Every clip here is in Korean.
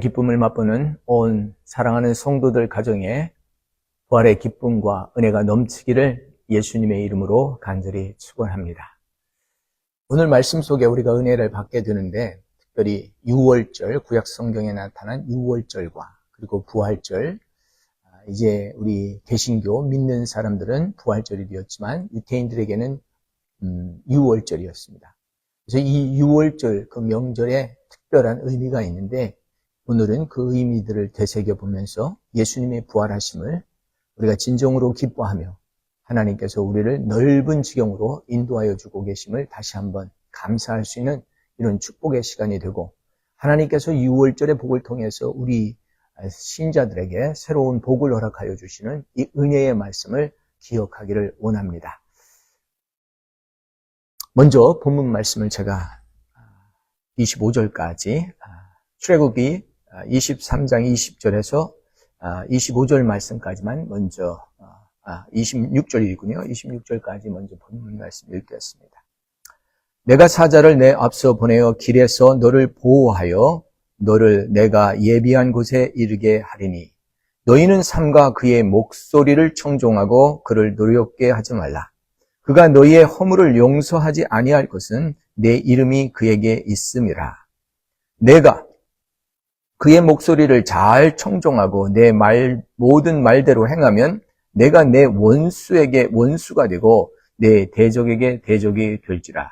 기쁨을 맛보는 온 사랑하는 성도들 가정에 부활의 기쁨과 은혜가 넘치기를 예수님의 이름으로 간절히 축원합니다. 오늘 말씀 속에 우리가 은혜를 받게 되는데, 특별히 유월절, 구약 성경에 나타난 유월절과 그리고 부활절, 이제 우리 개신교 믿는 사람들은 부활절이 되었지만 유태인들에게는 유월절이었습니다. 그래서 이 유월절, 그 명절에 특별한 의미가 있는데, 오늘은 그 의미들을 되새겨보면서 예수님의 부활하심을 우리가 진정으로 기뻐하며 하나님께서 우리를 넓은 지경으로 인도하여 주고 계심을 다시 한번 감사할 수 있는 이런 축복의 시간이 되고, 하나님께서 6월절의 복을 통해서 우리 신자들에게 새로운 복을 허락하여 주시는 이 은혜의 말씀을 기억하기를 원합니다. 먼저 본문 말씀을 제가 25절까지 출애굽기 23장 20절에서 25절 말씀까지만 먼저 26절이군요. 26절까지 먼저 본문 말씀 읽겠습니다. 내가 사자를 내 앞서 보내어 길에서 너를 보호하여 너를 내가 예비한 곳에 이르게 하리니 너희는 삼가 그의 목소리를 청종하고 그를 노엽게 하지 말라. 그가 너희의 허물을 용서하지 아니할 것은 내 이름이 그에게 있음이라. 내가 그의 목소리를 잘 청종하고 내 모든 말대로 행하면 내가 내 원수에게 원수가 되고 내 대적에게 대적이 될지라.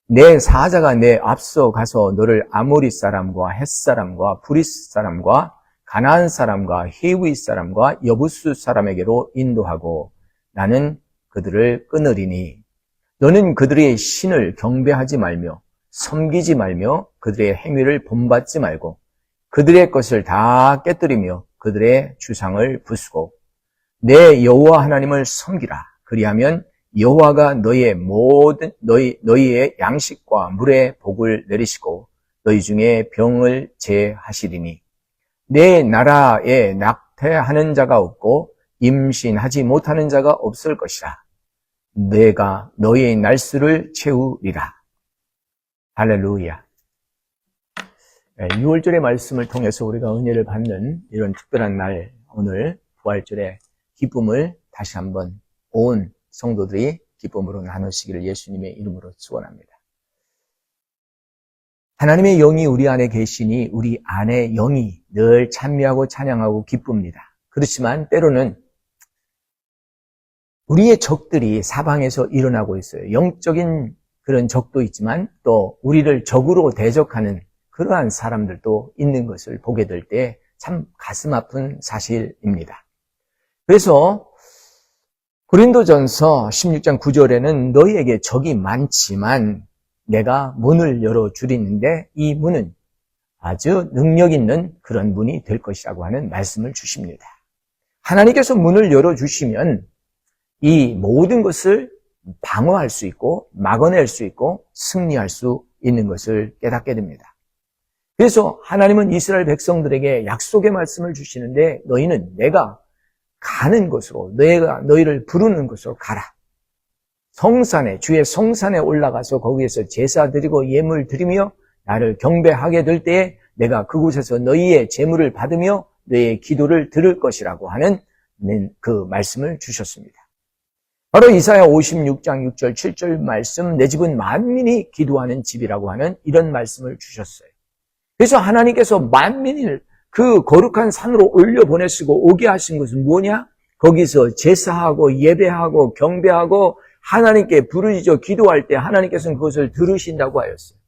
내 사자가 내 앞서 가서 너를 아모리 사람과 헷 사람과 브리스 사람과 가나안 사람과 히위 사람과 여부스 사람에게로 인도하고 나는 그들을 끊으리니 너는 그들의 신을 경배하지 말며 섬기지 말며 그들의 행위를 본받지 말고 그들의 것을 다 깨뜨리며 그들의 주상을 부수고 내 여호와 하나님을 섬기라. 그리하면 여호와가 너희의 양식과 물의 복을 내리시고 너희 중에 병을 제하시리니 내 나라에 낙태하는 자가 없고 임신하지 못하는 자가 없을 것이라. 내가 너희의 날수를 채우리라. 할렐루야. 6월절의 말씀을 통해서 우리가 은혜를 받는 이런 특별한 날, 오늘 부활절의 기쁨을 다시 한번 온 성도들이 기쁨으로 나누시기를 예수님의 이름으로 축원합니다. 하나님의 영이 우리 안에 계시니 우리 안에 영이 늘 찬미하고 찬양하고 기쁩니다. 그렇지만 때로는 우리의 적들이 사방에서 일어나고 있어요. 영적인 그런 적도 있지만 또 우리를 적으로 대적하는 그러한 사람들도 있는 것을 보게 될 때 참 가슴 아픈 사실입니다. 그래서 고린도전서 16장 9절에는 너희에게 적이 많지만 내가 문을 열어주리는데 이 문은 아주 능력 있는 그런 문이 될 것이라고 하는 말씀을 주십니다. 하나님께서 문을 열어주시면 이 모든 것을 방어할 수 있고 막아낼 수 있고 승리할 수 있는 것을 깨닫게 됩니다. 그래서 하나님은 이스라엘 백성들에게 약속의 말씀을 주시는데 너희는 내가 가는 곳으로 내가 너희를 부르는 곳으로 가라. 성산에 주의 성산에 올라가서 거기에서 제사 드리고 예물 드리며 나를 경배하게 될 때에 내가 그곳에서 너희의 제물을 받으며 너희의 기도를 들을 것이라고 하는 그 말씀을 주셨습니다. 바로 이사야 56장 6절 7절 말씀 내 집은 만민이 기도하는 집이라고 하는 이런 말씀을 주셨어요. 그래서 하나님께서 만민을 그 거룩한 산으로 올려보내시고 오게 하신 것은 뭐냐? 거기서 제사하고 예배하고 경배하고 하나님께 부르짖어 기도할 때 하나님께서는 그것을 들으신다고 하였어요.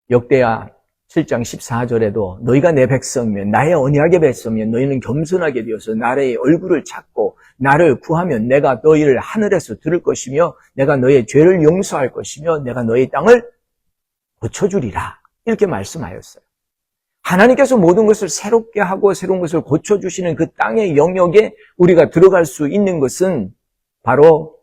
역대하 7장 14절에도 너희가 내 백성이면 나의 언약의 백성이면 너희는 겸손하게 되어서 나의 얼굴을 찾고 나를 구하면 내가 너희를 하늘에서 들을 것이며 내가 너희의 죄를 용서할 것이며 내가 너희 땅을 고쳐주리라. 이렇게 말씀하였어요. 하나님께서 모든 것을 새롭게 하고 새로운 것을 고쳐주시는 그 땅의 영역에 우리가 들어갈 수 있는 것은 바로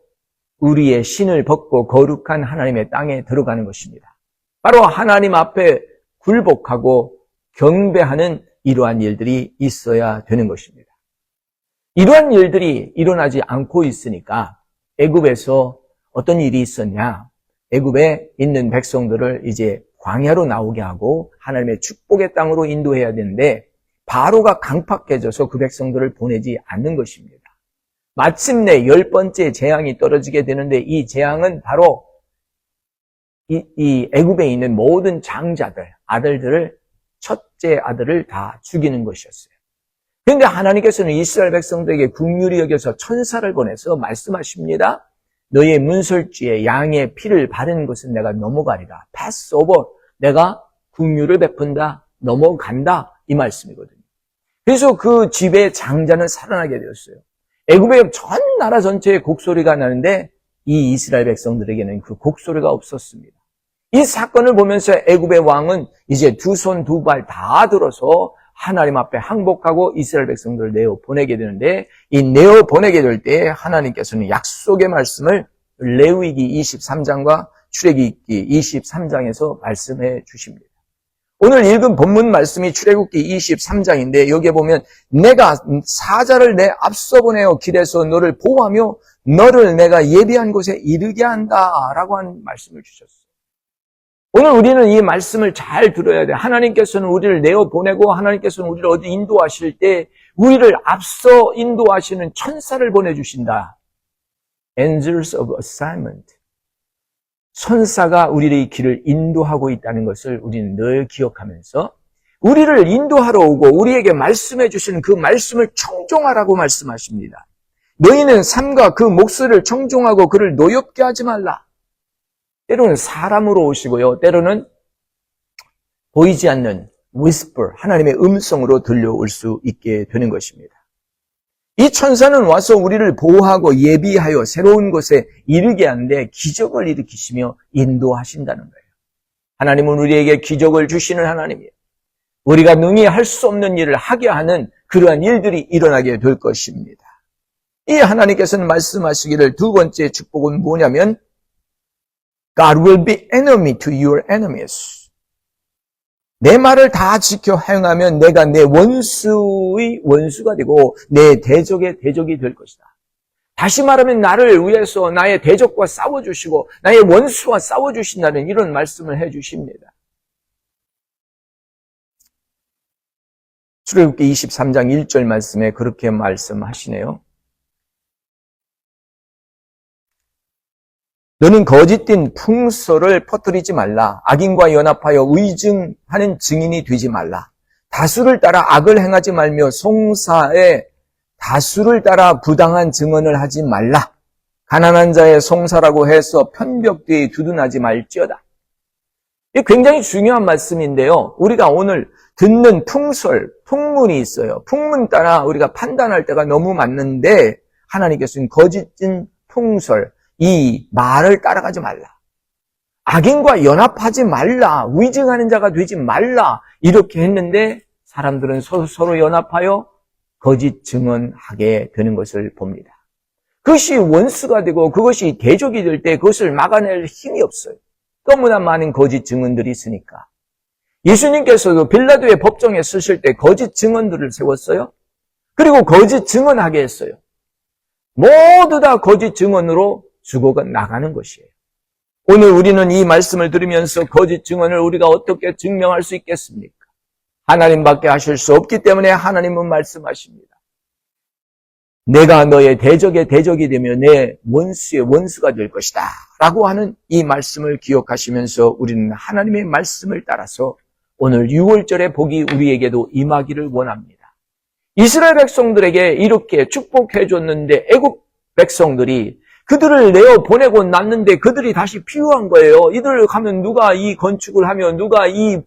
우리의 신을 벗고 거룩한 하나님의 땅에 들어가는 것입니다. 바로 하나님 앞에 굴복하고 경배하는 이러한 일들이 있어야 되는 것입니다. 이러한 일들이 일어나지 않고 있으니까 애굽에서 어떤 일이 있었냐? 애굽에 있는 백성들을 이제 광야로 나오게 하고 하나님의 축복의 땅으로 인도해야 되는데 바로가 강팍해져서 그 백성들을 보내지 않는 것입니다. 마침내 10번째 재앙이 떨어지게 되는데 이 재앙은 바로 이 애굽에 있는 모든 장자들, 아들들을 첫째 아들을 다 죽이는 것이었어요. 그런데 하나님께서는 이스라엘 백성들에게 긍휼히 여겨서 천사를 보내서 말씀하십니다. 너의 문설주에 양의 피를 바르는 것은 내가 넘어가리라. 패스 오버. 내가 긍휼을 베푼다. 넘어간다. 이 말씀이거든요. 그래서 그 집의 장자는 살아나게 되었어요. 애굽의 전 나라 전체에 곡소리가 나는데 이 이스라엘 백성들에게는 그 곡소리가 없었습니다. 이 사건을 보면서 애굽의 왕은 이제 두 손 두 발 다 들어서 하나님 앞에 항복하고 이스라엘 백성들을 내어 보내게 되는데 이 내어 보내게 될 때 하나님께서는 약속의 말씀을 레위기 23장과 출애굽기 23장에서 말씀해 주십니다. 오늘 읽은 본문 말씀이 출애굽기 23장인데 여기에 보면 내가 사자를 내 앞서 보내어 길에서 너를 보호하며 너를 내가 예비한 곳에 이르게 한다라고 하는 말씀을 주셨어요. 오늘 우리는 이 말씀을 잘 들어야 돼요. 하나님께서는 우리를 내어보내고 하나님께서는 우리를 어디 인도하실 때 우리를 앞서 인도하시는 천사를 보내주신다. Angels of Assignment. 천사가 우리의 길을 인도하고 있다는 것을 우리는 늘 기억하면서 우리를 인도하러 오고 우리에게 말씀해 주시는 그 말씀을 청종하라고 말씀하십니다. 너희는 삼가 그 목소리를 청종하고 그를 노엽게 하지 말라. 때로는 사람으로 오시고요. 때로는 보이지 않는 whisper, 하나님의 음성으로 들려올 수 있게 되는 것입니다. 이 천사는 와서 우리를 보호하고 예비하여 새로운 곳에 이르게 하는데 기적을 일으키시며 인도하신다는 거예요. 하나님은 우리에게 기적을 주시는 하나님이에요. 우리가 능히 할 수 없는 일을 하게 하는 그러한 일들이 일어나게 될 것입니다. 이 하나님께서는 말씀하시기를 두 번째 축복은 뭐냐면 God will be enemy to your enemies. 내 말을 다 지켜 행하면 내가 내 원수의 원수가 되고 내 대적의 대적이 될 것이다. 다시 말하면 나를 위해서 나의 대적과 싸워주시고 나의 원수와 싸워주신다는 이런 말씀을 해주십니다. 출애굽기 23장 1절 말씀에 그렇게 말씀하시네요. 너는 거짓된 풍소를 퍼뜨리지 말라. 악인과 연합하여 의증하는 증인이 되지 말라. 다수를 따라 악을 행하지 말며 송사에 다수를 따라 부당한 증언을 하지 말라. 가난한 자의 송사라고 해서 편벽되이 두둔하지 말지어다. 이게 굉장히 중요한 말씀인데요. 우리가 오늘 듣는 풍설, 풍문이 있어요. 풍문 따라 우리가 판단할 때가 너무 많은데 하나님께서는 거짓된 풍설, 이 말을 따라가지 말라. 악인과 연합하지 말라. 위증하는 자가 되지 말라. 이렇게 했는데 사람들은 서로 연합하여 거짓 증언하게 되는 것을 봅니다. 그것이 원수가 되고 그것이 대적이 될 때 그것을 막아낼 힘이 없어요. 너무나 많은 거짓 증언들이 있으니까. 예수님께서도 빌라도의 법정에 서실 때 거짓 증언들을 세웠어요. 그리고 거짓 증언하게 했어요. 모두 다 거짓 증언으로 죽어가 나가는 것이에요. 오늘 우리는 이 말씀을 들으면서 거짓 증언을 우리가 어떻게 증명할 수 있겠습니까? 하나님밖에 하실 수 없기 때문에 하나님은 말씀하십니다. 내가 너의 대적의 대적이 되며 내 원수의 원수가 될 것이다 라고 하는 이 말씀을 기억하시면서 우리는 하나님의 말씀을 따라서 오늘 6월절의 복이 우리에게도 임하기를 원합니다. 이스라엘 백성들에게 이렇게 축복해 줬는데 애굽 백성들이 그들을 내어 보내고 났는데 그들이 다시 피요한 거예요. 이들을 가면 누가 이 건축을 하며 누가 이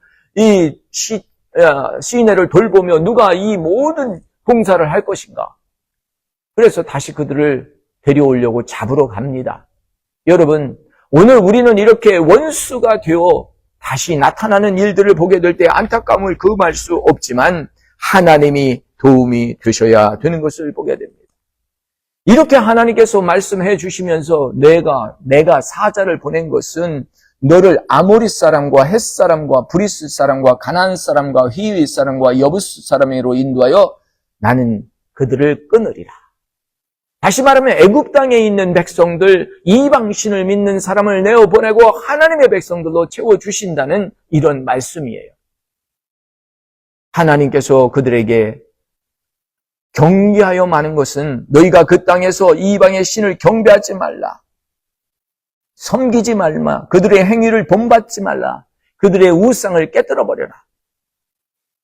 시내를 돌보며 누가 이 모든 공사를 할 것인가. 그래서 다시 그들을 데려오려고 잡으러 갑니다. 여러분, 오늘 우리는 이렇게 원수가 되어 다시 나타나는 일들을 보게 될 때 안타까움을 금할 수 없지만 하나님이 도움이 되셔야 되는 것을 보게 됩니다. 이렇게 하나님께서 말씀해 주시면서 내가 사자를 보낸 것은 너를 아모리 사람과 헷 사람과 브리스 사람과 가나안 사람과 히위 사람과 여부스 사람으로 인도하여 나는 그들을 끊으리라. 다시 말하면 애굽 땅에 있는 백성들, 이방신을 믿는 사람을 내어보내고 하나님의 백성들로 채워주신다는 이런 말씀이에요. 하나님께서 그들에게 경계하여 마는 것은 너희가 그 땅에서 이방의 신을 경배하지 말라. 섬기지 말마. 그들의 행위를 본받지 말라. 그들의 우상을 깨뜨려버려라.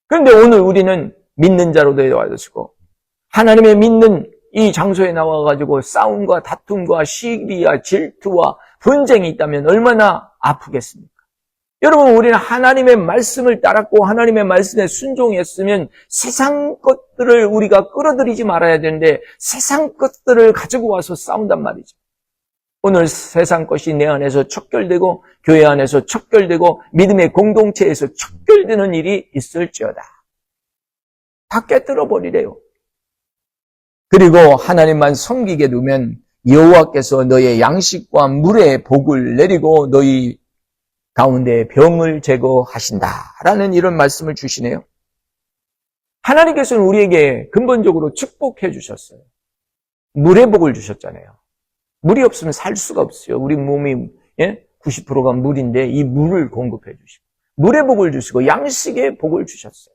그런데 오늘 우리는 믿는 자로 되어가지고 하나님의 믿는 이 장소에 나와가지고 싸움과 다툼과 시기와 질투와 분쟁이 있다면 얼마나 아프겠습니까? 여러분, 우리는 하나님의 말씀을 따랐고 하나님의 말씀에 순종했으면 세상 것들을 우리가 끌어들이지 말아야 되는데 세상 것들을 가지고 와서 싸운단 말이죠. 오늘 세상 것이 내 안에서 척결되고 교회 안에서 척결되고 믿음의 공동체에서 척결되는 일이 있을지어다. 다 깨뜨려 버리래요. 그리고 하나님만 섬기게 두면 여호와께서 너의 양식과 물의 복을 내리고 너희 가운데 병을 제거하신다라는 이런 말씀을 주시네요. 하나님께서는 우리에게 근본적으로 축복해 주셨어요. 물의 복을 주셨잖아요. 물이 없으면 살 수가 없어요. 우리 몸이 90%가 물인데 이 물을 공급해 주시고 물의 복을 주시고 양식의 복을 주셨어요.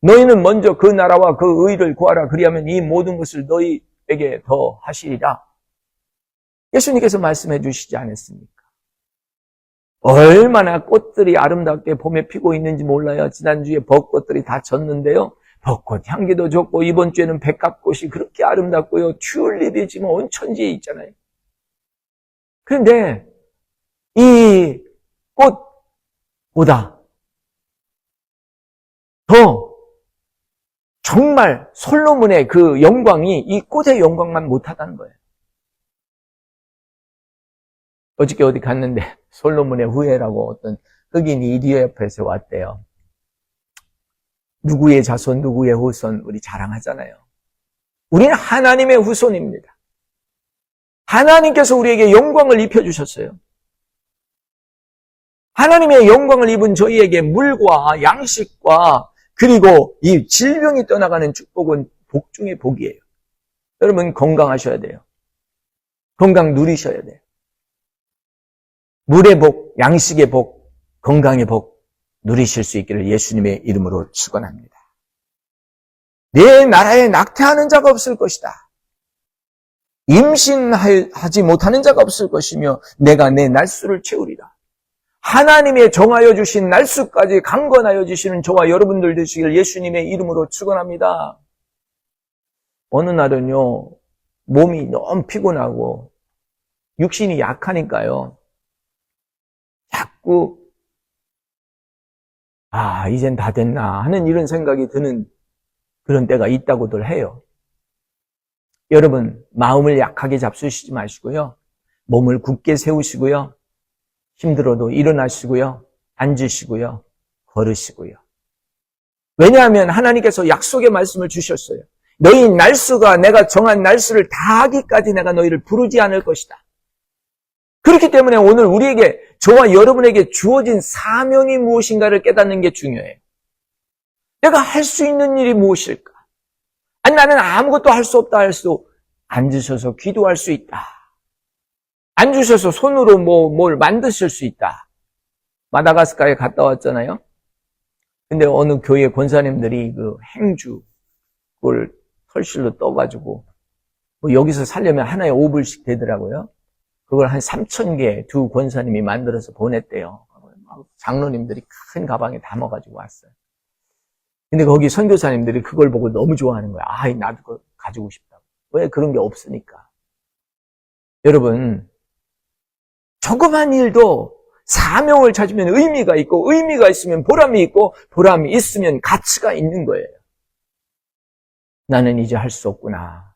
너희는 먼저 그 나라와 그 의를 구하라. 그리하면 이 모든 것을 너희에게 더 하시리라. 예수님께서 말씀해 주시지 않았습니까? 얼마나 꽃들이 아름답게 봄에 피고 있는지 몰라요. 지난주에 벚꽃들이 다 졌는데요. 벚꽃 향기도 좋고 이번 주에는 백합꽃이 그렇게 아름답고요. 튤립이 지금 온 천지에 있잖아요. 그런데 이 꽃보다 더 정말 솔로몬의 그 영광이 이 꽃의 영광만 못하다는 거예요. 어저께 어디 갔는데 솔로몬의 후예라고 어떤 흑인이 이리 옆에서 왔대요. 누구의 자손, 누구의 후손 우리 자랑하잖아요. 우리는 하나님의 후손입니다. 하나님께서 우리에게 영광을 입혀주셨어요. 하나님의 영광을 입은 저희에게 물과 양식과 그리고 이 질병이 떠나가는 축복은 복 중의 복이에요. 여러분 건강하셔야 돼요. 건강 누리셔야 돼요. 물의 복, 양식의 복, 건강의 복 누리실 수 있기를 예수님의 이름으로 축원합니다. 내 나라에 낙태하는 자가 없을 것이다. 임신하지 못하는 자가 없을 것이며 내가 내 날수를 채우리라. 하나님의 정하여 주신 날수까지 강건하여 주시는 저와 여러분들 되시길 예수님의 이름으로 축원합니다. 어느 날은요 몸이 너무 피곤하고 육신이 약하니까요 자꾸 이젠 다 됐나 하는 이런 생각이 드는 그런 때가 있다고들 해요. 여러분 마음을 약하게 잡수시지 마시고요. 몸을 굳게 세우시고요. 힘들어도 일어나시고요. 앉으시고요. 걸으시고요. 왜냐하면 하나님께서 약속의 말씀을 주셨어요. 너희 날수가 내가 정한 날수를 다하기까지 내가 너희를 부르지 않을 것이다. 그렇기 때문에 오늘 우리에게 저와 여러분에게 주어진 사명이 무엇인가를 깨닫는 게 중요해요. 내가 할 수 있는 일이 무엇일까? 아니 나는 아무것도 할 수 없다 할 수 앉으셔서 기도할 수 있다. 앉으셔서 손으로 뭘 만드실 수 있다. 마다가스카르에 갔다 왔잖아요. 근데 어느 교회 권사님들이 그 행주 그걸 털실로 떠가지고 여기서 살려면 하나에 5불씩 되더라고요. 그걸 한 3,000개 두 권사님이 만들어서 보냈대요. 장로님들이 큰 가방에 담아가지고 왔어요. 근데 거기 선교사님들이 그걸 보고 너무 좋아하는 거야. 나도 그거 가지고 싶다고. 왜 그런 게 없으니까. 여러분, 조그만 일도 사명을 찾으면 의미가 있고 의미가 있으면 보람이 있고 보람이 있으면 가치가 있는 거예요. 나는 이제 할 수 없구나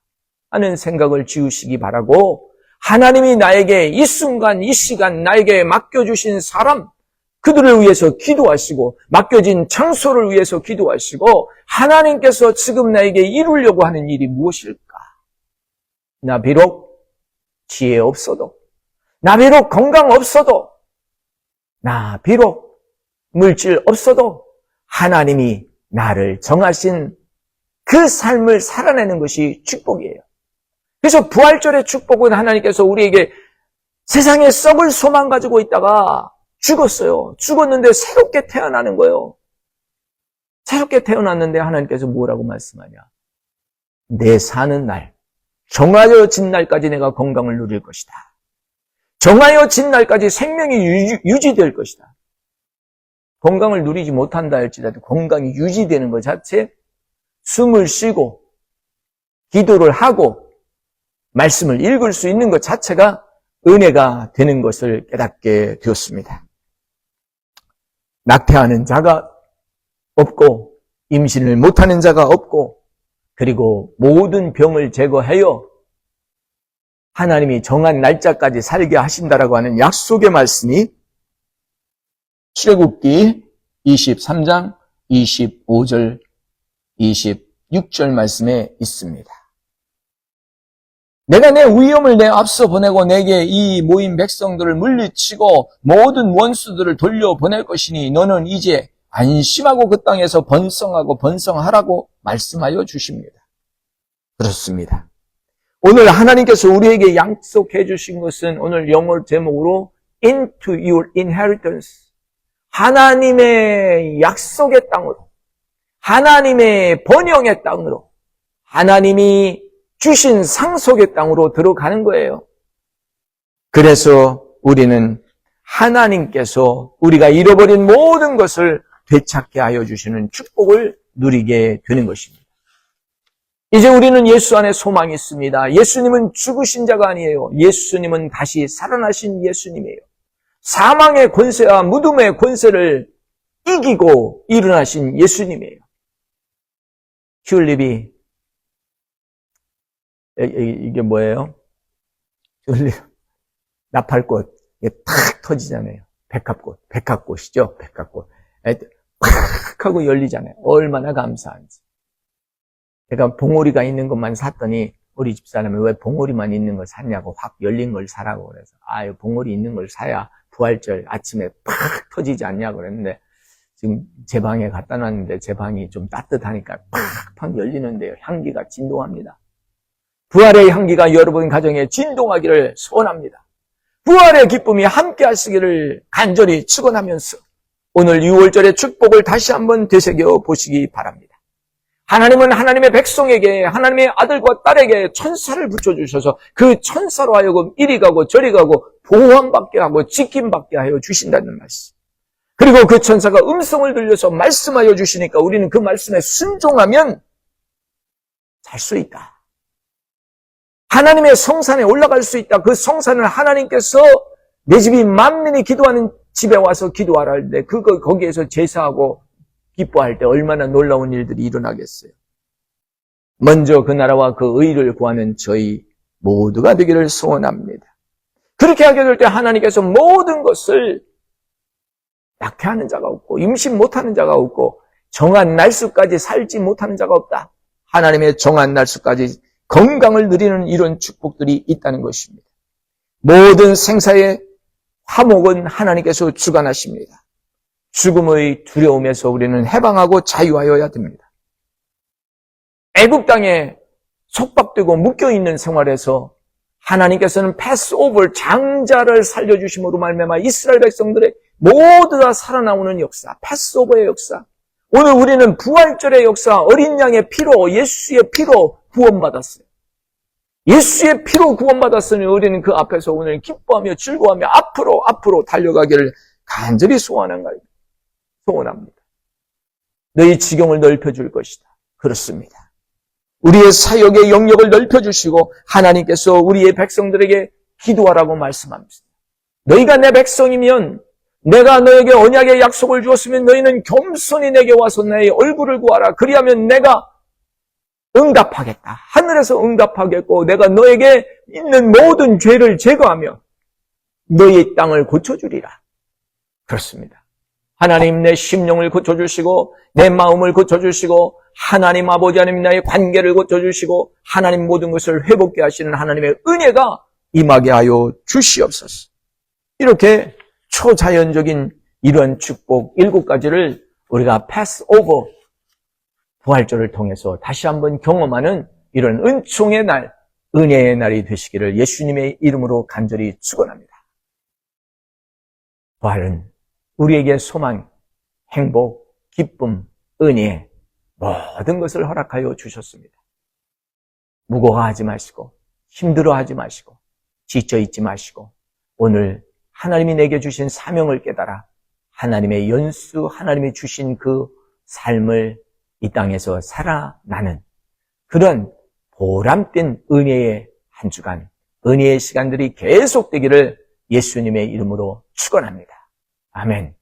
하는 생각을 지우시기 바라고 하나님이 나에게 이 순간 이 시간 나에게 맡겨주신 사람 그들을 위해서 기도하시고 맡겨진 장소를 위해서 기도하시고 하나님께서 지금 나에게 이루려고 하는 일이 무엇일까? 나 비록 지혜 없어도 나 비록 건강 없어도 나 비록 물질 없어도 하나님이 나를 정하신 그 삶을 살아내는 것이 축복이에요. 그래서 부활절의 축복은 하나님께서 우리에게 세상에 썩을 소망 가지고 있다가 죽었어요. 죽었는데 새롭게 태어나는 거예요. 새롭게 태어났는데 하나님께서 뭐라고 말씀하냐? 내 사는 날, 정하여진 날까지 내가 건강을 누릴 것이다. 정하여진 날까지 생명이 유지될 것이다. 건강을 누리지 못한다 할지라도 건강이 유지되는 것 자체, 숨을 쉬고 기도를 하고 말씀을 읽을 수 있는 것 자체가 은혜가 되는 것을 깨닫게 되었습니다. 낙태하는 자가 없고 임신을 못하는 자가 없고 그리고 모든 병을 제거하여 하나님이 정한 날짜까지 살게 하신다라고 하는 약속의 말씀이 출애굽기 23장 25절 26절 말씀에 있습니다. 내가 내 위엄을 내 앞서 보내고 내게 이 모인 백성들을 물리치고 모든 원수들을 돌려보낼 것이니 너는 이제 안심하고 그 땅에서 번성하고 번성하라고 말씀하여 주십니다. 그렇습니다. 오늘 하나님께서 우리에게 약속해 주신 것은 오늘 영어 제목으로 into your inheritance, 하나님의 약속의 땅으로, 하나님의 번영의 땅으로, 하나님이 주신 상속의 땅으로 들어가는 거예요. 그래서 우리는 하나님께서 우리가 잃어버린 모든 것을 되찾게 하여 주시는 축복을 누리게 되는 것입니다. 이제 우리는 예수 안에 소망이 있습니다. 예수님은 죽으신 자가 아니에요. 예수님은 다시 살아나신 예수님이에요. 사망의 권세와 무덤의 권세를 이기고 일어나신 예수님이에요. 튤립이 이게 뭐예요? 튤립, 나팔꽃 이게 탁 터지잖아요. 백합꽃이죠. 백합꽃 팍 하고 열리잖아요. 얼마나 감사한지. 제가 봉오리가 있는 것만 샀더니 우리 집사람이 왜 봉오리만 있는 걸 샀냐고 확 열린 걸 사라고 그래서 봉오리 있는 걸 사야 부활절 아침에 팍 터지지 않냐고 그랬는데 지금 제 방에 갖다 놨는데 제 방이 좀 따뜻하니까 팍팍 열리는데요. 향기가 진동합니다. 부활의 향기가 여러분 가정에 진동하기를 소원합니다. 부활의 기쁨이 함께 하시기를 간절히 축원하면서 오늘 6월절의 축복을 다시 한번 되새겨 보시기 바랍니다. 하나님은 하나님의 백성에게 하나님의 아들과 딸에게 천사를 붙여주셔서 그 천사로 하여금 이리 가고 저리 가고 보호함받게 하고 지킴받게 하여 주신다는 말씀. 그리고 그 천사가 음성을 들려서 말씀하여 주시니까 우리는 그 말씀에 순종하면 살 수 있다. 하나님의 성산에 올라갈 수 있다. 그 성산을 하나님께서 내 집이 만민이 기도하는 집에 와서 기도하라 할 때 거기에서 제사하고 기뻐할 때 얼마나 놀라운 일들이 일어나겠어요. 먼저 그 나라와 그 의를 구하는 저희 모두가 되기를 소원합니다. 그렇게 하게 될 때 하나님께서 모든 것을 낙태하는 자가 없고 임신 못하는 자가 없고 정한 날수까지 살지 못하는 자가 없다. 하나님의 정한 날수까지 건강을 누리는 이런 축복들이 있다는 것입니다. 모든 생사의 화목은 하나님께서 주관하십니다. 죽음의 두려움에서 우리는 해방하고 자유하여야 됩니다. 애굽 땅에 속박되고 묶여있는 생활에서 하나님께서는 패스오버 장자를 살려주심으로 말미암아 이스라엘 백성들의 모두 다 살아나오는 역사, 패스오버의 역사. 오늘 우리는 부활절의 역사, 어린 양의 피로, 예수의 피로 구원받았어요. 예수의 피로 구원받았으니 우리는 그 앞에서 오늘 기뻐하며 즐거워하며 앞으로 달려가기를 간절히 소원합니다. 너희 지경을 넓혀줄 것이다. 그렇습니다. 우리의 사역의 영역을 넓혀주시고 하나님께서 우리의 백성들에게 기도하라고 말씀합니다. 너희가 내 백성이면 내가 너에게 언약의 약속을 주었으면 너희는 겸손히 내게 와서 나의 얼굴을 구하라. 그리하면 내가 응답하겠다. 하늘에서 응답하겠고 내가 너에게 있는 모든 죄를 제거하며 너희의 땅을 고쳐주리라. 그렇습니다. 하나님 내 심령을 고쳐주시고 내 마음을 고쳐주시고 하나님 아버지 하나님 나의 관계를 고쳐주시고 하나님 모든 것을 회복케 하시는 하나님의 은혜가 임하게 하여 주시옵소서. 이렇게 초자연적인 이런 축복 7가지를 우리가 패스오버 부활절을 통해서 다시 한번 경험하는 이런 은총의 날, 은혜의 날이 되시기를 예수님의 이름으로 간절히 축원합니다. 부활은 우리에게 소망, 행복, 기쁨, 은혜 모든 것을 허락하여 주셨습니다. 무거워하지 마시고 힘들어하지 마시고 지쳐있지 마시고 오늘 하나님이 내게 주신 사명을 깨달아 하나님의 연수, 하나님이 주신 그 삶을 이 땅에서 살아나는 그런 보람된 은혜의 한 주간, 은혜의 시간들이 계속되기를 예수님의 이름으로 축원합니다. 아멘.